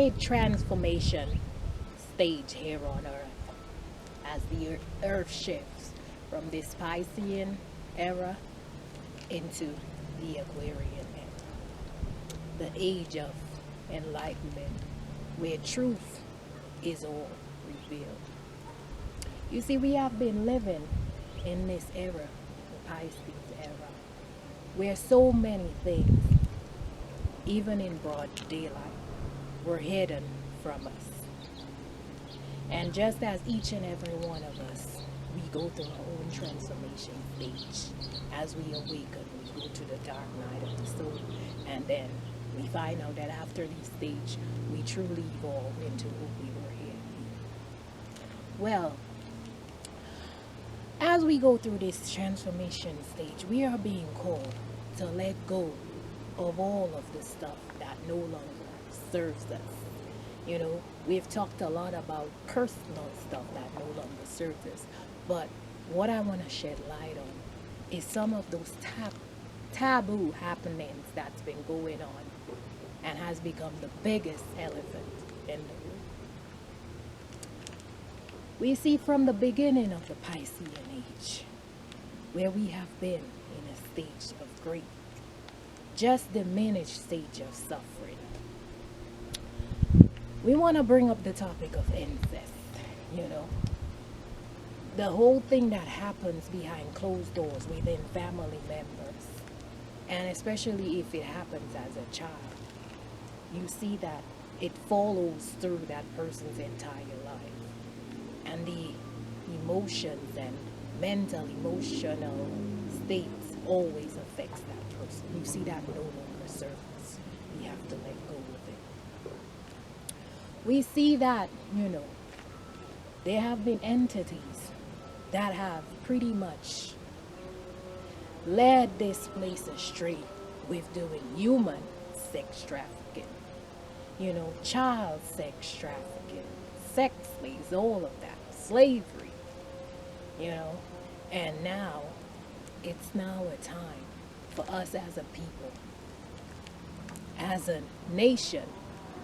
great transformation stage here on Earth as the Earth shifts from this Piscean era into the Aquarian era, the age of enlightenment, where truth is all revealed. You see, we have been living in this era, the Pisces era, where so many things, even in broad daylight, were hidden from us. And just as each and every one of us, we go through our own transformation stage. As we awaken, we go to the dark night of the soul. And then we find out that after this stage, we truly evolve into who we were here to be. Well, as we go through this transformation stage, we are being called to let go of all of the stuff that no longer serves us. You know, we've talked a lot about personal stuff that no longer serves us. But what I want to shed light on is some of those taboo happenings that's been going on and has become the biggest elephant in the room. We see from the beginning of the Piscean age, where we have been in a stage of great, just diminished stage of suffering. We want to bring up the topic of incest, you know. The whole thing that happens behind closed doors within family members, and especially if it happens as a child, you see that it follows through that person's entire life. And the emotions and mental, emotional states always affects that person. You see that no longer serves. We have to let go of it. We see that, you know, there have been entities that have pretty much led this place astray with doing human sex trafficking, you know, child sex trafficking, sex slaves, all of that, slavery, you know. And now, it's now a time for us as a people, as a nation,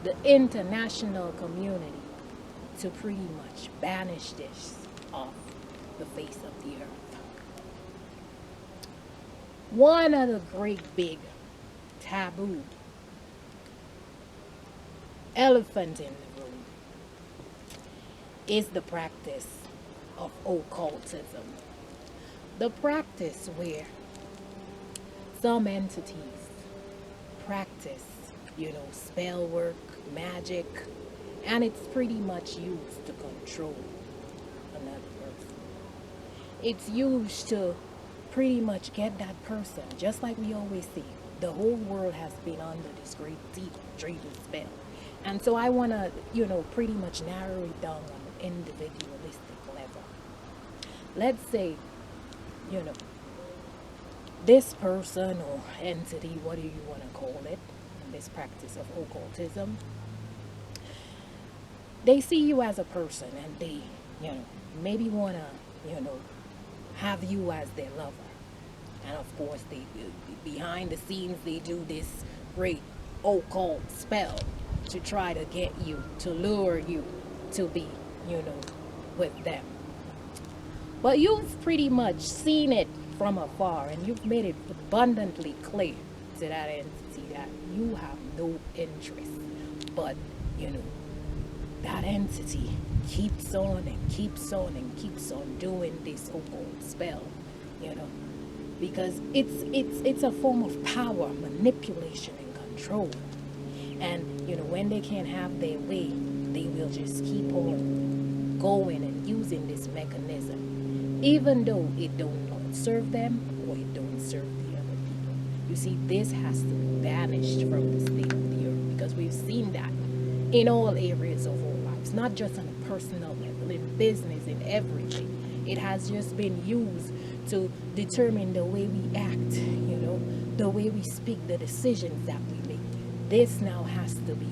the international community, to pretty much banish this off the face of the earth. One of the great big taboo elephant in the room is the practice of occultism. The practice where some entities practice, you know, spell work, magic, and it's pretty much used to control another person. It's used to pretty much get that person, just like we always say, the whole world has been under this great deep dreidel spell. And so I want to, you know, pretty much narrow it down on an individualistic level. Let's say, you know, this person or entity, what do you want to call it, this practice of occultism, they see you as a person and they, you know, maybe want to, you know, have you as their lover. And of course, they behind the scenes, they do this great occult spell to try to get you, to lure you to be, you know, with them. But you've pretty much seen it from afar and you've made it abundantly clear to that entity that you have no interest. But, you know, that entity keeps on and keeps on and keeps on doing this occult spell, you know, because it's a form of power, manipulation, and control. And, you know, when they can't have their way, they will just keep on going and using this mechanism, even though it don't serve them or it don't serve the other people. You see, this has to be banished from the state of the earth, because we've seen that in all areas of our lives, not just on a personal level, in business, in everything. It has just been used to determine the way we act, you know, the way we speak, the decisions that we make. This now has to be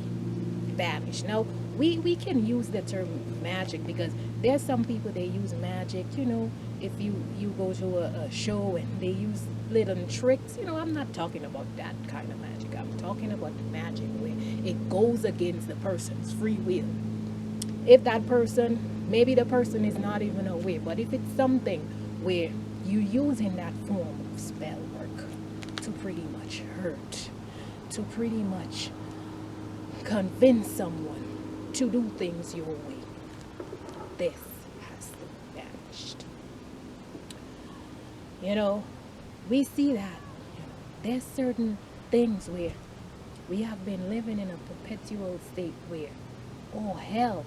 banished. Now, we can use the term magic, because there's some people, they use magic, you know, if you go to a show and they use little tricks, I'm not talking about that kind of magic. I'm talking about the magic where it goes against the person's free will. If that person, maybe the person is not even aware, but if it's something where you using that form of spell work to pretty much hurt, to pretty much convince someone to do things your way, this has to be vanished. We see that there's certain things where we have been living in a perpetual state where all health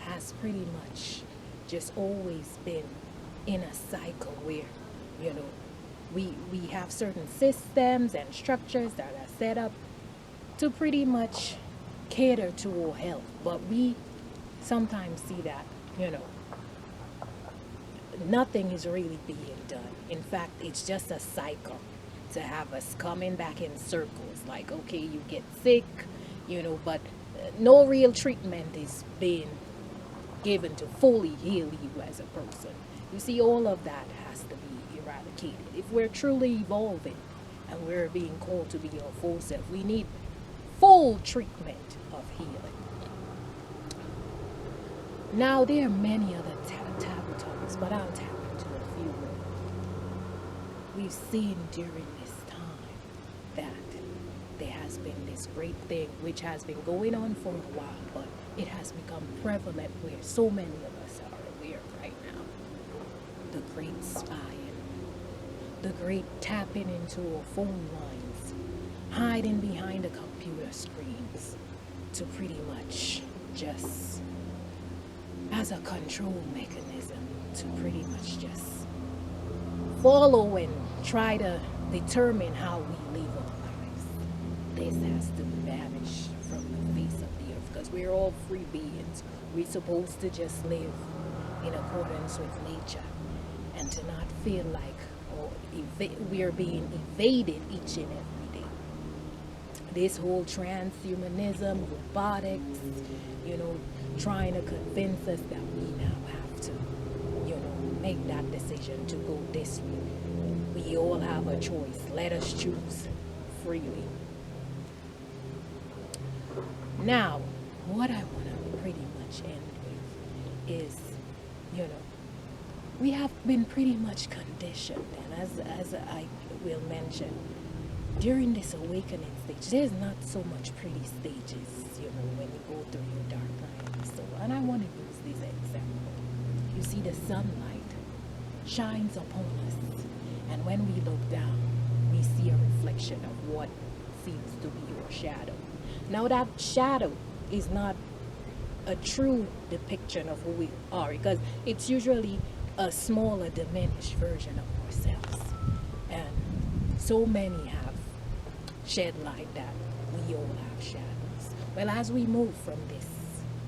has pretty much just always been in a cycle where, you know, we have certain systems and structures that are set up to pretty much cater to our health. But we sometimes see that, nothing is really being done. In fact, it's just a cycle to have us coming back in circles. Like, okay, you get sick, but no real treatment is being given to fully heal you as a person. You see, all of that has to be eradicated. If we're truly evolving and we're being called to be our full self, we need full treatment of healing. Now, there are many other taboo topics, but I'll tap into a few. We've seen during this time that there has been this great thing which has been going on for a while, but it has become prevalent where so many of us are aware right now. The great spying, the great tapping into our phone lines, hiding behind the computer screens to pretty much just as a control mechanism to pretty much just follow and try to determine how we live our lives. This has to vanish from the face of the earth because we're all free beings. We're supposed to just live in accordance with nature and to not feel like we're being evaded each and every day. This whole transhumanism, robotics, trying to convince us that we now have to, make that decision to go this way. We all have a choice. Let us choose freely. Now, what I want to pretty much end with is, we have been pretty much conditioned, and as I will mention, during this awakening stage, there's not so much pretty stages, when you go through your dark night and so on. And I want to use this example. You see, the sunlight shines upon us, and when we look down, we see a reflection of what seems to be your shadow. Now, that shadow is not a true depiction of who we are, because it's usually a smaller, diminished version of ourselves. And so many have shed light that we all have shadows. Well, as we move from this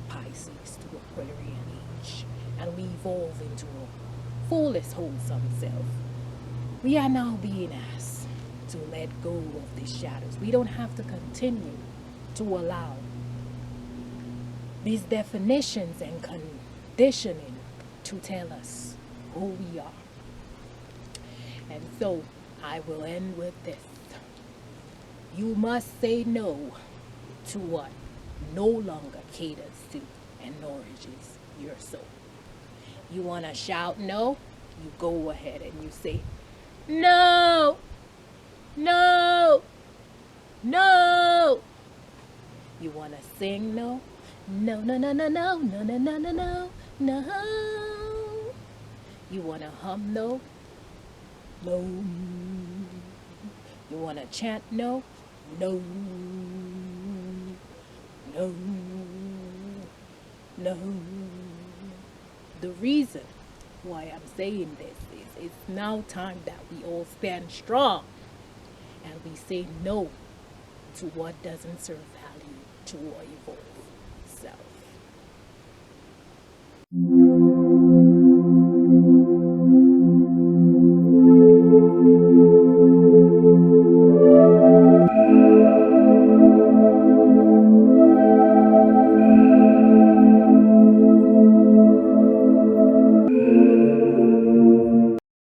Pisces to Aquarian age, and we evolve into a fullest wholesome self, we are now being asked to let go of these shadows. We don't have to continue to allow these definitions and conditioning to tell us who we are. And so I will end with this. You must say no to what no longer caters to and nourishes your soul. You want to shout no? You go ahead and you say, no, no, no. You want to sing no? No, no, no, no, no, no, no, no, no, no, no. You want to hum no? No. You want to chant no? No. No. No. The reason why I'm saying this is it's now time that we all stand strong and we say no to what doesn't serve value to our evolvement.